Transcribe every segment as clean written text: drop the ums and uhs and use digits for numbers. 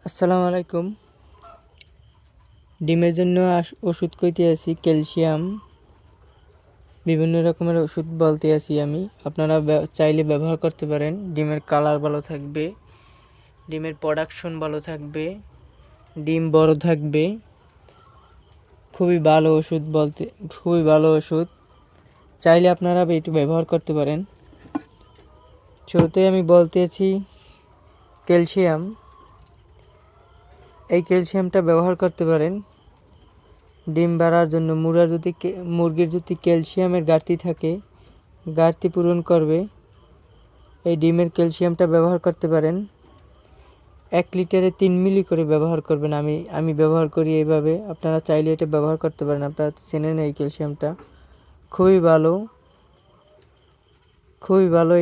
আসসালামু আলাইকুম। ডিমের জন্য ওষুধ কইতে আছি ক্যালসিয়াম, বিভিন্ন রকমের ওষুধ বলতে আছি আমি। আপনারা চাইলে ব্যবহার করতে পারেন। ডিমের কালার ভালো থাকবে, ডিমের প্রোডাকশন ভালো থাকবে, ডিম বড় থাকবে। খুবই ভালো ওষুধ চাইলে আপনারা একটু ব্যবহার করতে পারেন। শুরুতেই আমি বলতে আছি ক্যালসিয়াম। এই ক্যালসিয়ামটা ব্যবহার করতে পারেন ডিম বাড়ার জন্য। মুরগির যদি ক্যালসিয়ামের ঘাটতি থাকে, ঘাটতি পূরণ করবে। এই ডিমের ক্যালসিয়ামটা ব্যবহার করতে পারেন। 1 লিটারে 3 মিলি করে ব্যবহার করবেন। আমি ব্যবহার করি এইভাবে। আপনারা চাইলে এটা ব্যবহার করতে পারেন। আপনারা চেনেন এই ক্যালসিয়ামটা খুবই ভালো,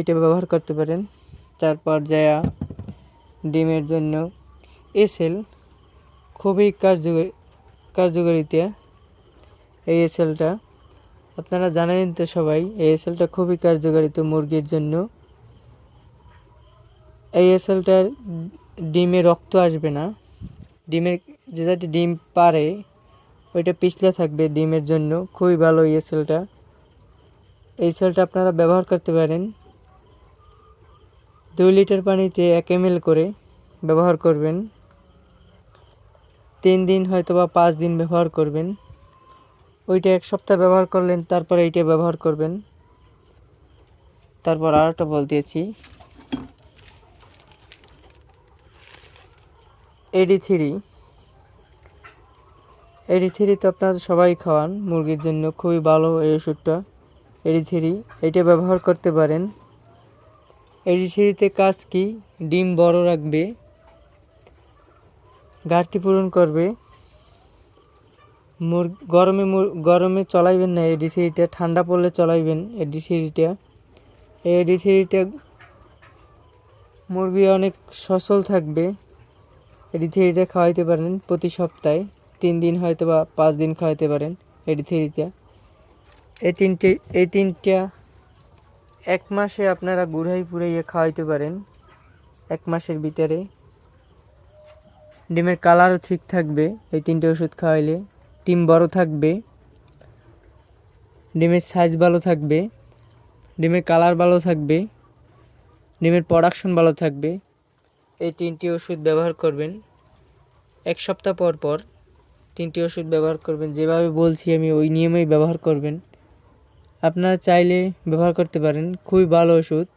এটা ব্যবহার করতে পারেন। তারপর ডিমের জন্য এসএল খুবই কার্যকারিতা। এই এসএলটা আপনারা জানেন তো সবাই। এই এসএলটা খুবই কার্যকারিতা মুরগির জন্য। এই এসএলটার ডিমে রক্ত আসবে না। ডিমের যেটা ডিম পারে ওইটা পিছলে থাকবে। ডিমের জন্য খুবই ভালো এই এসএলটা। এই এসএলটা আপনারা ব্যবহার করতে পারেন। 2 লিটার পানিতে 1 ml করে ব্যবহার করবেন। 3 দিন হয়তো বা 5 দিন ব্যবহার করবেন। ওইটা 1 সপ্তাহ ব্যবহার করলেন, তারপরে এইটা ব্যবহার করবেন। তারপর আরেকটা বলতেছি AD3 তো আপনারা সবাই খাওয়ান মুরগির জন্য, খুবই ভালো এই ওষুধটা। AD3 এইটা ব্যবহার করতে পারেন। AD3 কাজ কি? ডিম বড় রাখবে, ঘাটতি পূরণ করবে। গরমে চলাইবেন না AD3, ঠান্ডা পড়লে চলাইবেন AD3। AD3 মুরগি অনেক সচল থাকবে। AD3 খাওয়াইতে পারেন প্রতি সপ্তাহে 3 দিন হয়তো বা 5 দিন খাওয়াইতে পারেন AD3। এই তিনটা 1 মাসে আপনারা পুড়াইয়ে খাওয়াইতে পারেন। 1 মাসের ভিতরে ডিমের কালারও ঠিক থাকবে। এই 3টে ওষুধ খাওয়াইলে ডিম বড় থাকবে, ডিমের সাইজ ভালো থাকবে, ডিমের কালার ভালো থাকবে, ডিমের প্রোডাকশন ভালো থাকবে। এই 3টি ওষুধ ব্যবহার করবেন। 1 সপ্তাহ পর 3টি ওষুধ ব্যবহার করবেন। যেভাবে বলছি আমি ওই নিয়মেই ব্যবহার করবেন। আপনারা চাইলে ব্যবহার করতে পারেন। খুবই ভালো ওষুধ।